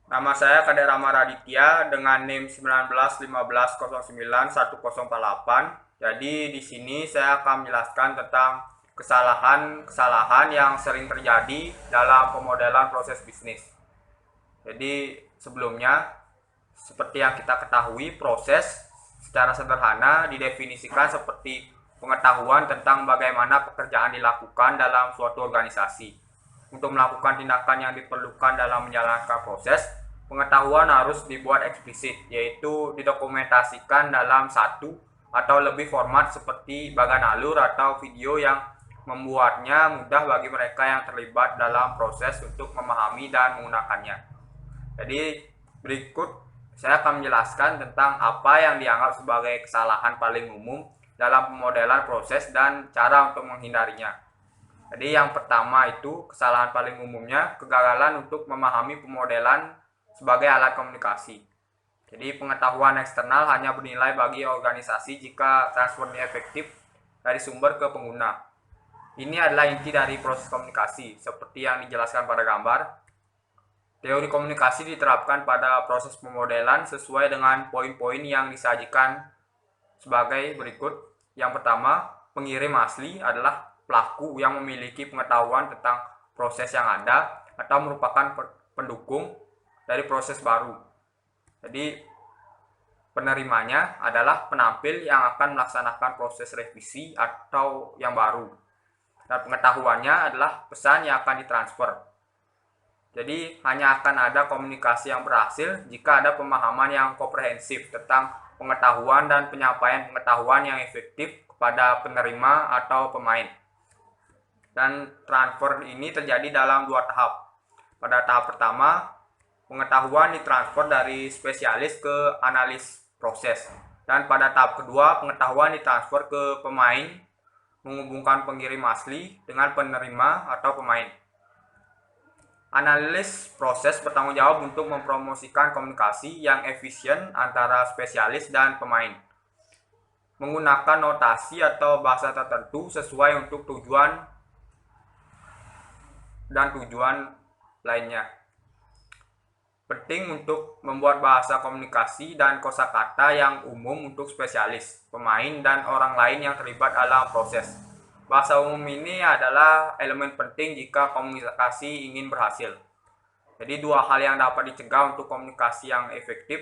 Nama saya Kade Rama Raditya dengan NIM 1915109148. Jadi di sini saya akan menjelaskan tentang kesalahan-kesalahan yang sering terjadi dalam pemodelan proses bisnis. Jadi sebelumnya, seperti yang kita ketahui, proses secara sederhana didefinisikan seperti pengetahuan tentang bagaimana pekerjaan dilakukan dalam suatu organisasi. Untuk melakukan tindakan yang diperlukan dalam menjalankan proses, pengetahuan harus dibuat eksplisit, yaitu didokumentasikan dalam satu atau lebih format seperti bagan alur atau video yang membuatnya mudah bagi mereka yang terlibat dalam proses untuk memahami dan menggunakannya. Jadi berikut saya akan menjelaskan tentang apa yang dianggap sebagai kesalahan paling umum dalam pemodelan proses dan cara untuk menghindarinya. Jadi yang pertama itu kesalahan paling umumnya kegagalan untuk memahami pemodelan sebagai alat komunikasi. Jadi pengetahuan eksternal hanya bernilai bagi organisasi jika transfernya efektif dari sumber ke pengguna. Ini adalah inti dari proses komunikasi, seperti yang dijelaskan pada gambar. Teori komunikasi diterapkan pada proses pemodelan sesuai dengan poin-poin yang disajikan sebagai berikut. Yang pertama, pengirim asli adalah pelaku yang memiliki pengetahuan tentang proses yang ada atau merupakan pendukung dari proses baru. Jadi, penerimanya adalah penampil yang akan melaksanakan proses revisi atau yang baru. Dan pengetahuannya adalah pesan yang akan ditransfer. Jadi hanya akan ada komunikasi yang berhasil jika ada pemahaman yang komprehensif tentang pengetahuan dan penyampaian pengetahuan yang efektif kepada penerima atau pemain. Dan transfer ini terjadi dalam dua tahap. Pada tahap pertama, pengetahuan ditransfer dari spesialis ke analis proses. Dan pada tahap kedua, pengetahuan ditransfer ke pemain, menghubungkan pengirim asli dengan penerima atau pemain. Analis proses bertanggung jawab untuk mempromosikan komunikasi yang efisien antara spesialis dan pemain, menggunakan notasi atau bahasa tertentu sesuai untuk tujuan dan tujuan lainnya. Penting untuk membuat bahasa komunikasi dan kosakata yang umum untuk spesialis, pemain, dan orang lain yang terlibat dalam proses. Bahasa umum ini adalah elemen penting jika komunikasi ingin berhasil. Jadi dua hal yang dapat dicegah untuk komunikasi yang efektif.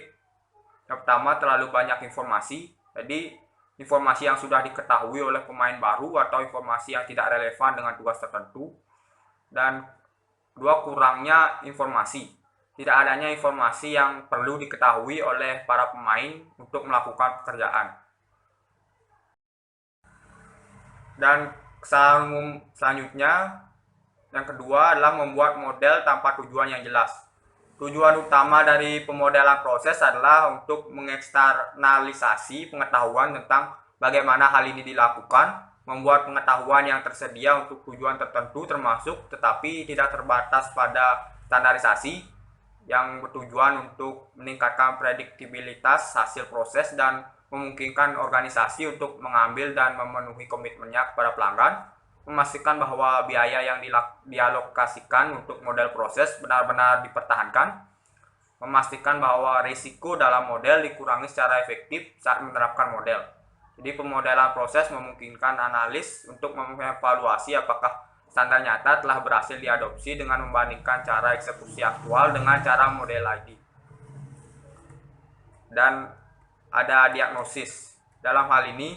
Yang pertama, terlalu banyak informasi. Jadi informasi yang sudah diketahui oleh pemain baru atau informasi yang tidak relevan dengan tugas tertentu. Dan kedua, kurangnya informasi. Tidak adanya informasi yang perlu diketahui oleh para pemain untuk melakukan pekerjaan. Dan kesalahan umum selanjutnya, yang kedua adalah membuat model tanpa tujuan yang jelas. Tujuan utama dari pemodelan proses adalah untuk mengeksternalisasi pengetahuan tentang bagaimana hal ini dilakukan, membuat pengetahuan yang tersedia untuk tujuan tertentu termasuk tetapi tidak terbatas pada standarisasi yang bertujuan untuk meningkatkan prediktibilitas hasil proses dan memungkinkan organisasi untuk mengambil dan memenuhi komitmennya kepada pelanggan, memastikan bahwa biaya yang dialokasikan untuk model proses benar-benar dipertahankan, memastikan bahwa risiko dalam model dikurangi secara efektif saat menerapkan model. Jadi pemodelan proses memungkinkan analis untuk mengevaluasi apakah standar nyata telah berhasil diadopsi dengan membandingkan cara eksekusi aktual dengan cara model ID. Dan ada diagnosis. Dalam hal ini,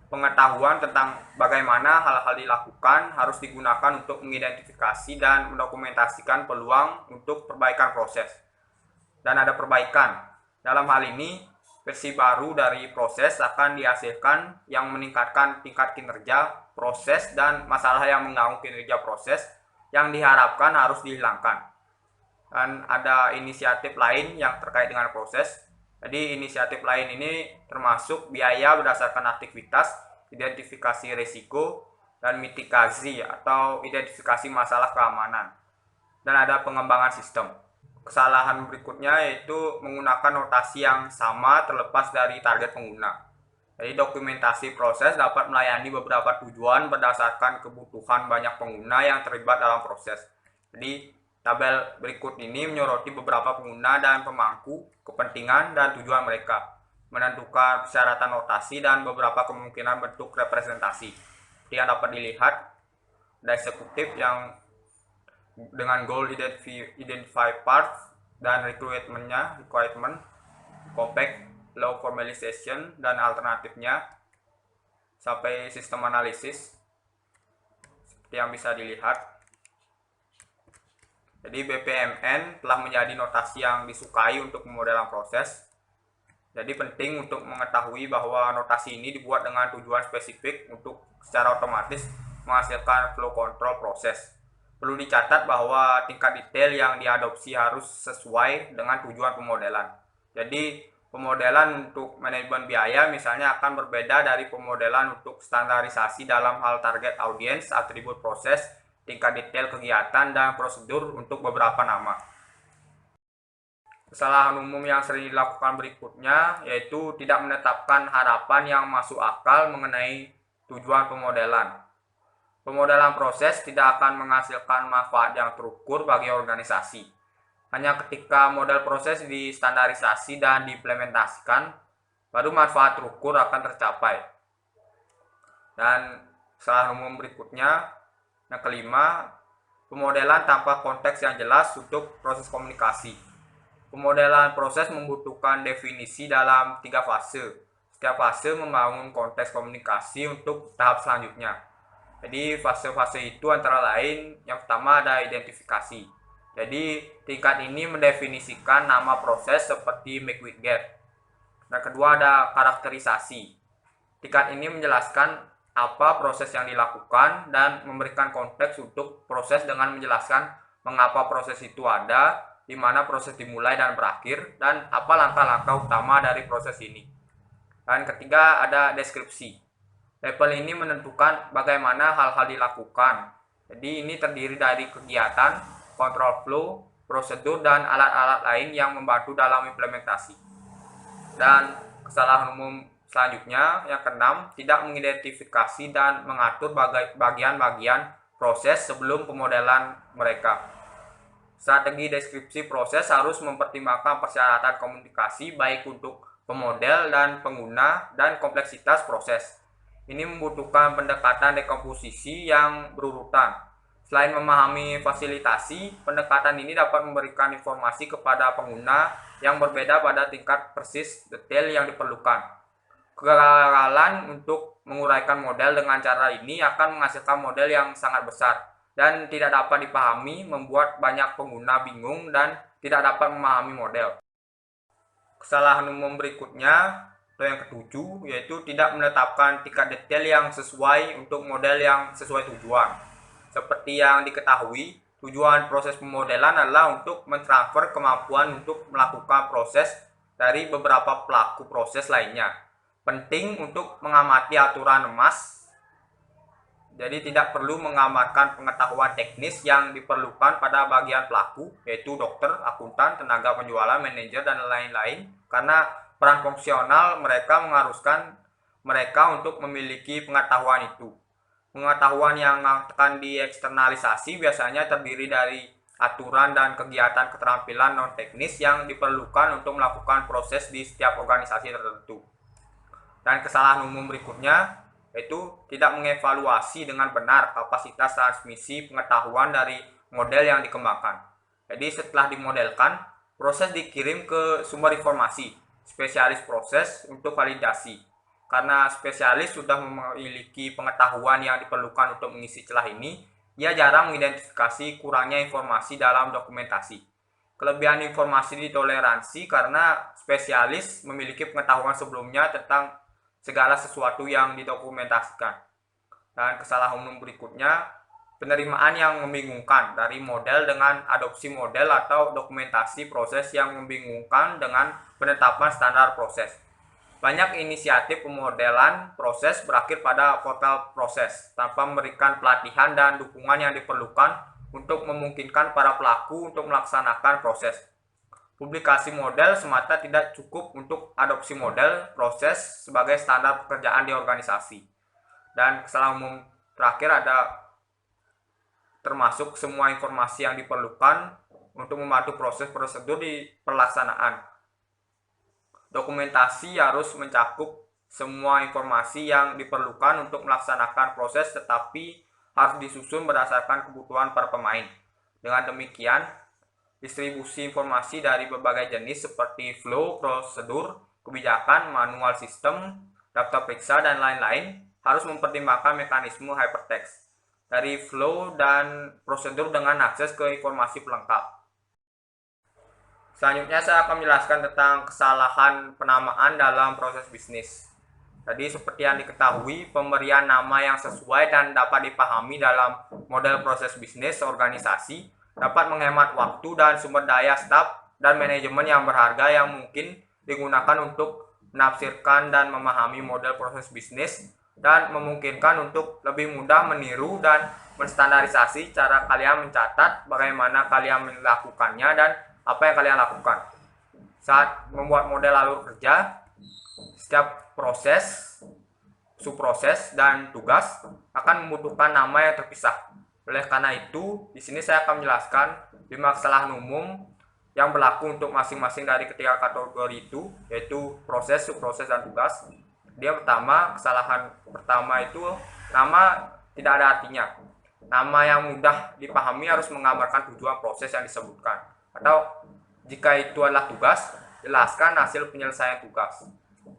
pengetahuan tentang bagaimana hal-hal dilakukan harus digunakan untuk mengidentifikasi dan mendokumentasikan peluang untuk perbaikan proses. Dan ada perbaikan. Dalam hal ini, versi baru dari proses akan dihasilkan yang meningkatkan tingkat kinerja proses dan masalah yang mengganggu kinerja proses yang diharapkan harus dihilangkan. Dan ada inisiatif lain yang terkait dengan proses. Jadi inisiatif lain ini termasuk biaya berdasarkan aktivitas, identifikasi risiko, dan mitigasi atau identifikasi masalah keamanan. Dan ada pengembangan sistem. Kesalahan berikutnya yaitu menggunakan notasi yang sama terlepas dari target pengguna. Jadi dokumentasi proses dapat melayani beberapa tujuan berdasarkan kebutuhan banyak pengguna yang terlibat dalam proses. Jadi Tabel berikut ini menyoroti beberapa pengguna dan pemangku kepentingan dan tujuan mereka, menentukan persyaratan notasi dan beberapa kemungkinan bentuk representasi. Seperti yang dapat dilihat, ada eksekutif yang dengan goal identify parts dan requirement, compact, low formalization, dan alternatifnya, sampai sistem analisis seperti yang bisa dilihat. Jadi BPMN telah menjadi notasi yang disukai untuk pemodelan proses. Jadi penting untuk mengetahui bahwa notasi ini dibuat dengan tujuan spesifik untuk secara otomatis menghasilkan flow control proses. Perlu dicatat bahwa tingkat detail yang diadopsi harus sesuai dengan tujuan pemodelan. Jadi pemodelan untuk manajemen biaya misalnya akan berbeda dari pemodelan untuk standarisasi dalam hal target audience, atribut proses, tingkat detail kegiatan, dan prosedur untuk beberapa nama. Kesalahan umum yang sering dilakukan berikutnya yaitu tidak menetapkan harapan yang masuk akal mengenai tujuan pemodelan. Pemodelan proses tidak akan menghasilkan manfaat yang terukur bagi organisasi. Hanya ketika model proses distandarisasi dan diimplementasikan, baru manfaat terukur akan tercapai. Dan kesalahan umum berikutnya, yang kelima, pemodelan tanpa konteks yang jelas untuk proses komunikasi. Pemodelan proses membutuhkan definisi dalam 3 fase. Setiap fase membangun konteks komunikasi untuk tahap selanjutnya. Jadi fase-fase itu antara lain, yang pertama ada identifikasi. Jadi tingkat ini mendefinisikan nama proses seperti make with get. Yang kedua ada karakterisasi. Tingkat ini menjelaskan apa proses yang dilakukan dan memberikan konteks untuk proses dengan menjelaskan mengapa proses itu ada, di mana proses dimulai dan berakhir, dan apa langkah-langkah utama dari proses ini. Dan ketiga ada deskripsi. Level ini menentukan bagaimana hal-hal dilakukan. Jadi ini terdiri dari kegiatan, control flow, prosedur, dan alat-alat lain yang membantu dalam implementasi. Dan kesalahan umum selanjutnya, yang keenam, tidak mengidentifikasi dan mengatur bagian-bagian proses sebelum pemodelan mereka. Strategi deskripsi proses harus mempertimbangkan persyaratan komunikasi baik untuk pemodel dan pengguna dan kompleksitas proses. Ini membutuhkan pendekatan dekomposisi yang berurutan. Selain memahami fasilitasi, pendekatan ini dapat memberikan informasi kepada pengguna yang berbeda pada tingkat persis detail yang diperlukan. Kegagalan untuk menguraikan model dengan cara ini akan menghasilkan model yang sangat besar dan tidak dapat dipahami, membuat banyak pengguna bingung dan tidak dapat memahami model. Kesalahan umum berikutnya atau yang ketujuh yaitu tidak menetapkan tingkat detail yang sesuai untuk model yang sesuai tujuan. Seperti yang diketahui, tujuan proses pemodelan adalah untuk mentransfer kemampuan untuk melakukan proses dari beberapa pelaku proses lainnya. Penting untuk mengamati aturan emas, jadi tidak perlu mengamalkan pengetahuan teknis yang diperlukan pada bagian pelaku, yaitu dokter, akuntan, tenaga penjualan, manajer, dan lain-lain, karena peran fungsional mereka mengharuskan mereka untuk memiliki pengetahuan itu. Pengetahuan yang akan dieksternalisasi biasanya terdiri dari aturan dan kegiatan keterampilan non-teknis yang diperlukan untuk melakukan proses di setiap organisasi tertentu. Dan kesalahan umum berikutnya yaitu tidak mengevaluasi dengan benar kapasitas transmisi pengetahuan dari model yang dikembangkan. Jadi setelah dimodelkan, proses dikirim ke sumber informasi, spesialis proses untuk validasi. Karena spesialis sudah memiliki pengetahuan yang diperlukan untuk mengisi celah ini, ia jarang mengidentifikasi kurangnya informasi dalam dokumentasi. Kelebihan informasi ditoleransi karena spesialis memiliki pengetahuan sebelumnya tentang segala sesuatu yang didokumentasikan. Dan kesalahan umum berikutnya, penerimaan yang membingungkan dari model dengan adopsi model atau dokumentasi proses yang membingungkan dengan penetapan standar proses. Banyak inisiatif pemodelan proses berakhir pada portal proses tanpa memberikan pelatihan dan dukungan yang diperlukan untuk memungkinkan para pelaku untuk melaksanakan proses. Publikasi model semata tidak cukup untuk adopsi model proses sebagai standar pekerjaan di organisasi. Dan kesalahan umum terakhir ada termasuk semua informasi yang diperlukan untuk membantu proses prosedur di pelaksanaan. Dokumentasi harus mencakup semua informasi yang diperlukan untuk melaksanakan proses, tetapi harus disusun berdasarkan kebutuhan para pemain. Dengan demikian, distribusi informasi dari berbagai jenis seperti flow, prosedur, kebijakan, manual sistem, daftar periksa, dan lain-lain harus mempertimbangkan mekanisme hypertext dari flow dan prosedur dengan akses ke informasi pelengkap. Selanjutnya saya akan menjelaskan tentang kesalahan penamaan dalam proses bisnis. Jadi seperti yang diketahui, pemberian nama yang sesuai dan dapat dipahami dalam model proses bisnis organisasi dapat menghemat waktu dan sumber daya staf dan manajemen yang berharga yang mungkin digunakan untuk menafsirkan dan memahami model proses bisnis dan memungkinkan untuk lebih mudah meniru dan menstandarisasi cara kalian mencatat bagaimana kalian melakukannya dan apa yang kalian lakukan. Saat membuat model alur kerja, setiap proses, subproses, dan tugas akan membutuhkan nama yang terpisah. Oleh karena itu, di sini saya akan menjelaskan 5 kesalahan umum yang berlaku untuk masing-masing dari ketiga kategori itu, yaitu proses, subproses, dan tugas. Kesalahan pertama itu nama tidak ada artinya. Nama yang mudah dipahami harus menggambarkan tujuan proses yang disebutkan. Atau jika itu adalah tugas, jelaskan hasil penyelesaian tugas.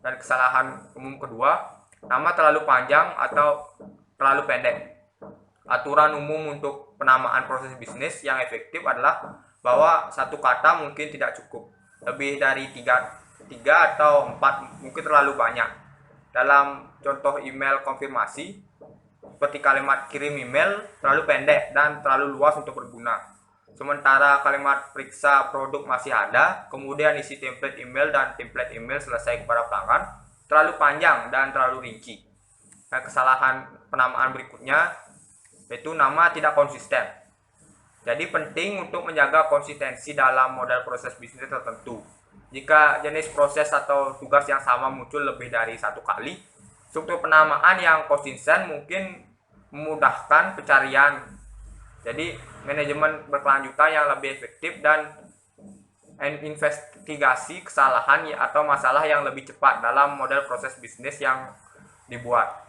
Dan kesalahan umum kedua, nama terlalu panjang atau terlalu pendek. Aturan umum untuk penamaan proses bisnis yang efektif adalah bahwa satu kata mungkin tidak cukup. Lebih dari tiga atau 4 mungkin terlalu banyak. Dalam contoh email konfirmasi, seperti kalimat kirim email terlalu pendek dan terlalu luas untuk berguna. Sementara kalimat periksa produk masih ada, kemudian isi template email dan template email selesai kepada pelanggan terlalu panjang dan terlalu rinci. Nah, kesalahan penamaan berikutnya yaitu nama tidak konsisten. Jadi penting untuk menjaga konsistensi dalam model proses bisnis tertentu. Jika jenis proses atau tugas yang sama muncul lebih dari satu kali, struktur penamaan yang konsisten mungkin memudahkan pencarian. Jadi manajemen berkelanjutan yang lebih efektif dan investigasi kesalahan atau masalah yang lebih cepat dalam model proses bisnis yang dibuat.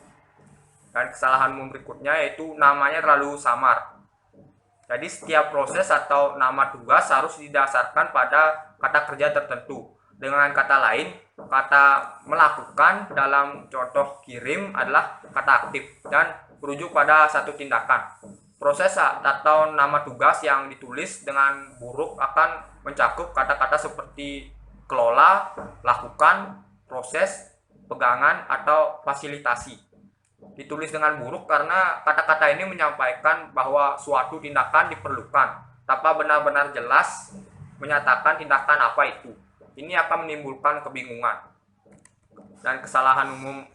Dan kesalahan berikutnya yaitu namanya terlalu samar. Jadi setiap proses atau nama tugas harus didasarkan pada kata kerja tertentu. Dengan kata lain, kata melakukan dalam contoh kirim adalah kata aktif dan merujuk pada satu tindakan. Proses atau nama tugas yang ditulis dengan buruk akan mencakup kata-kata seperti kelola, lakukan, proses, pegangan, atau fasilitasi. Ditulis dengan buruk karena kata-kata ini menyampaikan bahwa suatu tindakan diperlukan tanpa benar-benar jelas menyatakan tindakan apa itu. Ini akan menimbulkan kebingungan. Dan kesalahan umum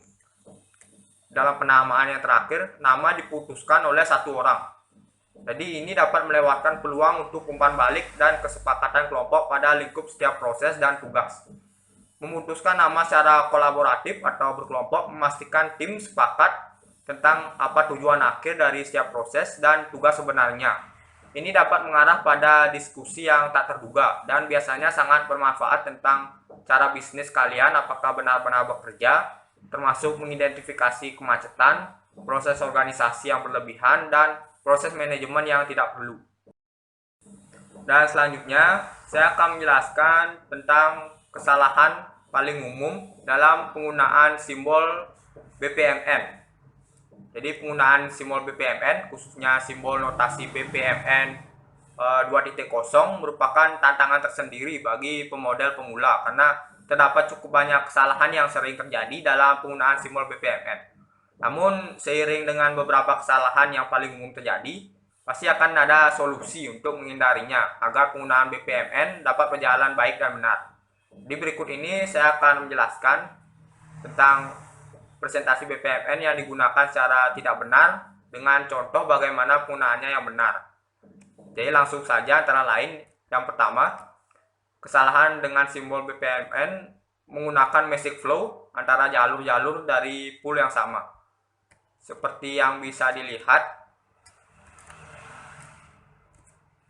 dalam penamaan yang terakhir, nama diputuskan oleh satu orang. Jadi ini dapat melewatkan peluang untuk umpan balik dan kesepakatan kelompok pada lingkup setiap proses dan tugas. Memutuskan nama secara kolaboratif atau berkelompok memastikan tim sepakat tentang apa tujuan akhir dari setiap proses dan tugas sebenarnya. Ini dapat mengarah pada diskusi yang tak terduga dan biasanya sangat bermanfaat tentang cara bisnis kalian apakah benar-benar bekerja, termasuk mengidentifikasi kemacetan, proses organisasi yang berlebihan, dan proses manajemen yang tidak perlu. Dan selanjutnya, saya akan menjelaskan tentang kesalahan paling umum dalam penggunaan simbol BPMN. Jadi penggunaan simbol BPMN, khususnya simbol notasi BPMN 2.0 merupakan tantangan tersendiri bagi pemodel pemula karena terdapat cukup banyak kesalahan yang sering terjadi dalam penggunaan simbol BPMN. Namun seiring dengan beberapa kesalahan yang paling umum terjadi, pasti akan ada solusi untuk menghindarinya agar penggunaan BPMN dapat berjalan baik dan benar. Di berikut ini saya akan menjelaskan tentang presentasi BPMN yang digunakan secara tidak benar dengan contoh bagaimana penggunaannya yang benar. Jadi langsung saja, antara lain yang pertama, kesalahan dengan simbol BPMN menggunakan magic flow antara jalur-jalur dari pool yang sama. Seperti yang bisa dilihat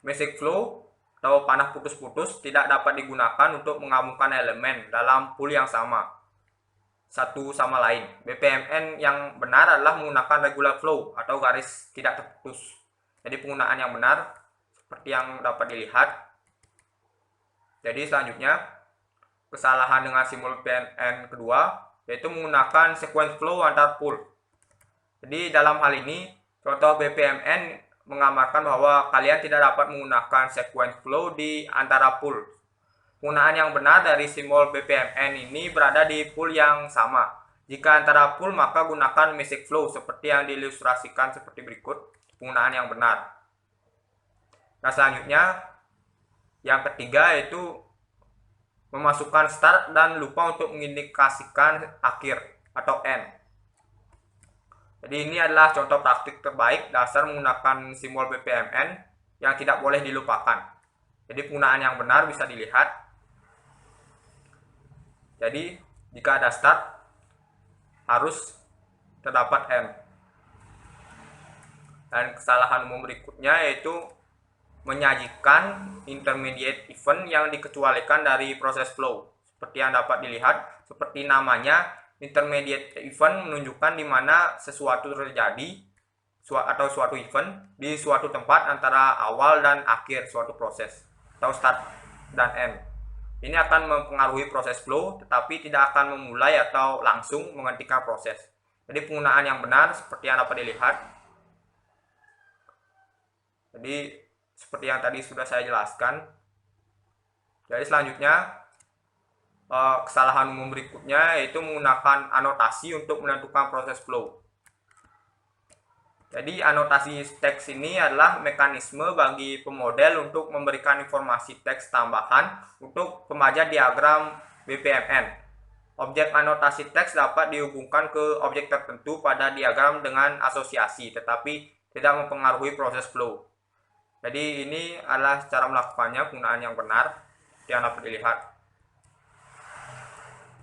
message flow atau panah putus-putus tidak dapat digunakan untuk menggabungkan elemen dalam pool yang sama satu sama lain. BPMN yang benar adalah menggunakan regular flow atau garis tidak terputus. Jadi penggunaan yang benar seperti yang dapat dilihat. Jadi selanjutnya kesalahan dengan simbol BPMN kedua yaitu menggunakan sequence flow antar pool. Jadi dalam hal ini contoh BPMN menggambarkan bahwa kalian tidak dapat menggunakan sequence flow di antara pool. Penggunaan yang benar dari simbol BPMN ini berada di pool yang sama. Jika antara pool, maka gunakan message flow seperti yang diilustrasikan seperti berikut. Penggunaan yang benar. Nah, selanjutnya yang ketiga yaitu memasukkan start dan lupa untuk mengindikasikan akhir atau end. Jadi ini adalah contoh praktik terbaik dasar menggunakan simbol BPMN yang tidak boleh dilupakan. Jadi penggunaan yang benar bisa dilihat. Jadi jika ada start harus terdapat end. Dan kesalahan umum berikutnya yaitu menyajikan intermediate event yang dikecualikan dari proses flow. Seperti yang dapat dilihat, seperti namanya, intermediate event menunjukkan di mana sesuatu terjadi atau suatu event di suatu tempat antara awal dan akhir suatu proses atau start dan end. Ini akan mempengaruhi proses flow tetapi tidak akan memulai atau langsung menghentikan proses. Jadi penggunaan yang benar seperti yang dapat dilihat. Jadi seperti yang tadi sudah saya jelaskan. Jadi selanjutnya kesalahan umum berikutnya yaitu menggunakan anotasi untuk menentukan proses flow. Jadi anotasi teks ini adalah mekanisme bagi pemodel untuk memberikan informasi teks tambahan untuk pembaca diagram BPMN. Objek anotasi teks dapat dihubungkan ke objek tertentu pada diagram dengan asosiasi, tetapi tidak mempengaruhi proses flow. Jadi ini adalah cara melakukannya, penggunaan yang benar yang dapat dilihat.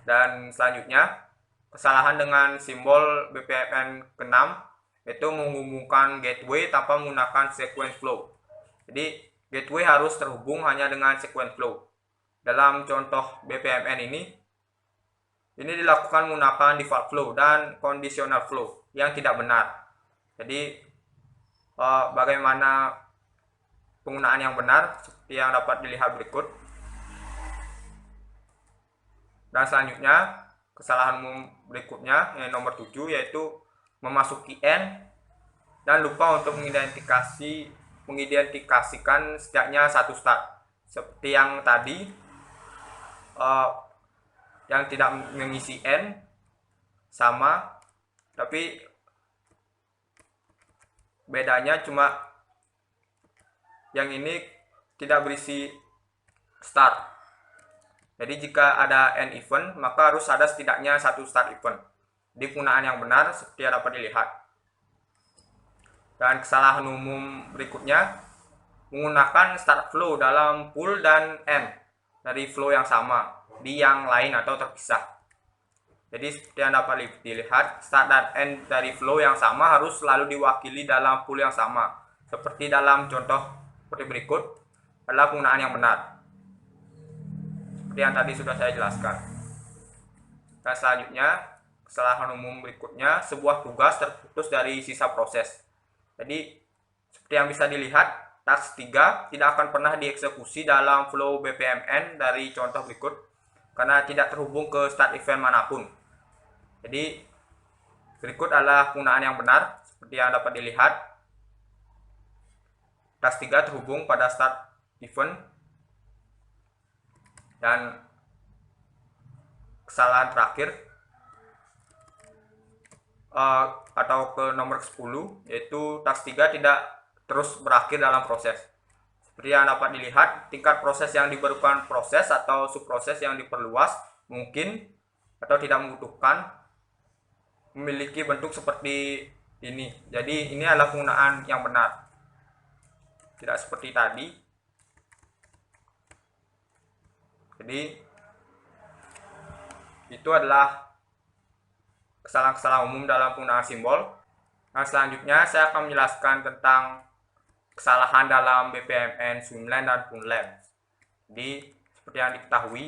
Dan selanjutnya, kesalahan dengan simbol BPMN ke-6 yaitu menghubungkan gateway tanpa menggunakan sequence flow. Jadi gateway harus terhubung hanya dengan sequence flow. Dalam contoh BPMN ini dilakukan menggunakan default flow dan conditional flow yang tidak benar. Jadi bagaimana penggunaan yang benar seperti yang dapat dilihat berikut. Dan selanjutnya kesalahan berikutnya yang nomor 7 yaitu memasuki end dan lupa untuk mengidentifikasikan setidaknya satu start. Seperti yang tadi yang tidak mengisi end sama, tapi bedanya cuma yang ini tidak berisi start. Jadi jika ada end event, maka harus ada setidaknya satu start event. Di penggunaan yang benar seperti yang dapat dilihat. Dan kesalahan umum berikutnya, menggunakan start flow dalam pool dan end dari flow yang sama di yang lain atau terpisah. Jadi seperti yang dapat dilihat, start dan end dari flow yang sama harus selalu diwakili dalam pool yang sama. Seperti dalam contoh seperti berikut adalah penggunaan yang benar. Yang tadi sudah saya jelaskan. Dan selanjutnya kesalahan umum berikutnya, sebuah tugas terputus dari sisa proses. Jadi seperti yang bisa dilihat, task 3 tidak akan pernah dieksekusi dalam flow BPMN dari contoh berikut karena tidak terhubung ke start event manapun. Jadi berikut adalah penggunaan yang benar seperti yang dapat dilihat. Task 3 terhubung pada start event. Dan kesalahan terakhir atau ke nomor 10 yaitu task 3 tidak terus berakhir dalam proses. Seperti yang dapat dilihat, tingkat proses yang diperlukan proses atau subproses yang diperluas mungkin atau tidak membutuhkan memiliki bentuk seperti ini. Jadi ini adalah penggunaan yang benar, tidak seperti tadi. Jadi itu adalah kesalahan-kesalahan umum dalam penggunaan simbol. Nah, selanjutnya saya akan menjelaskan tentang kesalahan dalam BPMN Swimlane dan Pullland. Jadi seperti yang diketahui,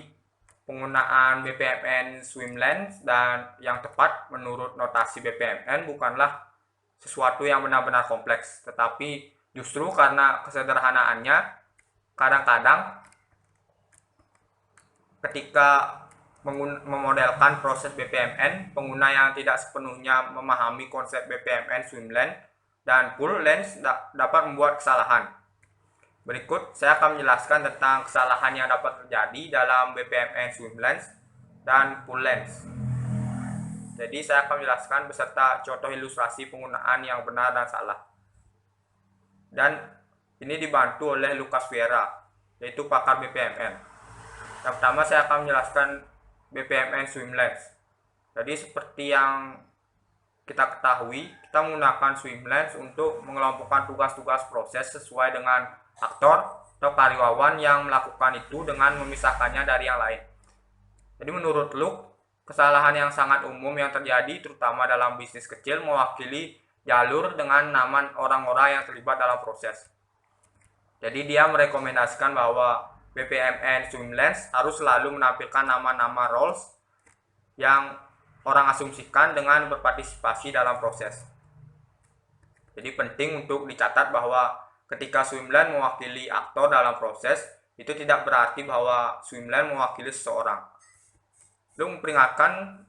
penggunaan BPMN Swimlane dan yang tepat menurut notasi BPMN bukanlah sesuatu yang benar-benar kompleks, tetapi justru karena kesederhanaannya, kadang-kadang ketika memodelkan proses BPMN, pengguna yang tidak sepenuhnya memahami konsep BPMN Swimlane dan Pullland dapat membuat kesalahan. Berikut saya akan menjelaskan tentang kesalahan yang dapat terjadi dalam BPMN Swimlane dan Pullland. Jadi saya akan menjelaskan beserta contoh ilustrasi penggunaan yang benar dan salah. Dan ini dibantu oleh Lucas Vieira, yaitu pakar BPMN. Yang pertama saya akan menjelaskan BPMN Swimlane. Jadi seperti yang kita ketahui, kita menggunakan Swimlane untuk mengelompokkan tugas-tugas proses sesuai dengan aktor atau karyawan yang melakukan itu dengan memisahkannya dari yang lain. Jadi menurut Luke, kesalahan yang sangat umum yang terjadi terutama dalam bisnis kecil mewakili jalur dengan nama orang-orang yang terlibat dalam proses. Jadi dia merekomendasikan bahwa BPMN Swimlane harus selalu menampilkan nama-nama roles yang orang asumsikan dengan berpartisipasi dalam proses. Jadi penting untuk dicatat bahwa ketika Swimlane mewakili aktor dalam proses, itu tidak berarti bahwa Swimlane mewakili seseorang. Lu memperingatkan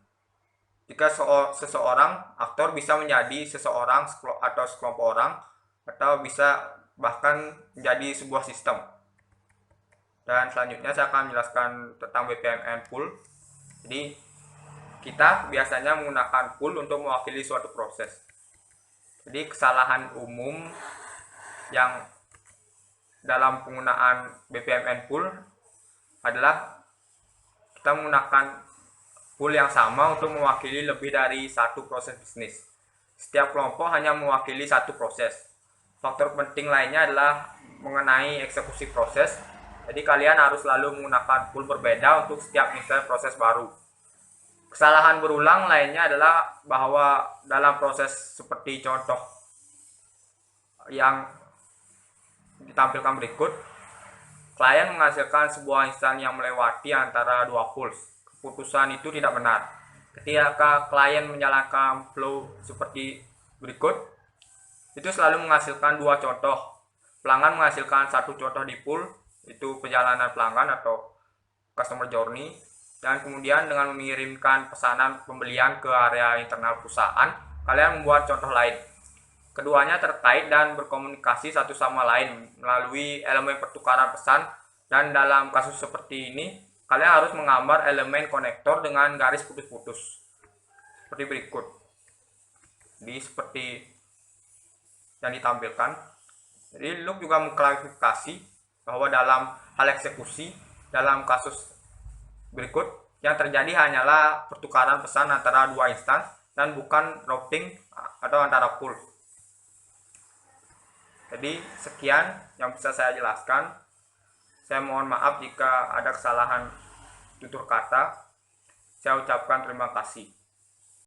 jika seseorang aktor bisa menjadi seseorang atau sekelompok orang, atau bisa bahkan menjadi sebuah sistem. Dan selanjutnya saya akan menjelaskan tentang BPMN Pool. Jadi kita biasanya menggunakan pool untuk mewakili suatu proses. Jadi kesalahan umum yang dalam penggunaan BPMN Pool adalah kita menggunakan pool yang sama untuk mewakili lebih dari satu proses bisnis. Setiap kelompok hanya mewakili satu proses. Faktor penting lainnya adalah mengenai eksekusi proses. Jadi kalian harus selalu menggunakan pool berbeda untuk setiap misalnya proses baru. Kesalahan berulang lainnya adalah bahwa dalam proses seperti contoh yang ditampilkan berikut, klien menghasilkan sebuah instan yang melewati antara dua pools. Keputusan itu tidak benar. Ketika klien menjalankan flow seperti berikut, itu selalu menghasilkan dua contoh. Pelanggan menghasilkan satu contoh di pool, itu perjalanan pelanggan atau customer journey, dan kemudian dengan mengirimkan pesanan pembelian ke area internal perusahaan, kalian membuat contoh lain. Keduanya terkait dan berkomunikasi satu sama lain melalui elemen pertukaran pesan, dan dalam kasus seperti ini kalian harus menggambar elemen konektor dengan garis putus-putus seperti berikut. Jadi seperti yang ditampilkan. Jadi Luke juga mengklarifikasi bahwa dalam hal eksekusi dalam kasus berikut yang terjadi hanyalah pertukaran pesan antara dua instansi dan bukan routing atau antara pool. Jadi sekian yang bisa saya jelaskan. Saya mohon maaf jika ada kesalahan tutur kata. Saya ucapkan terima kasih.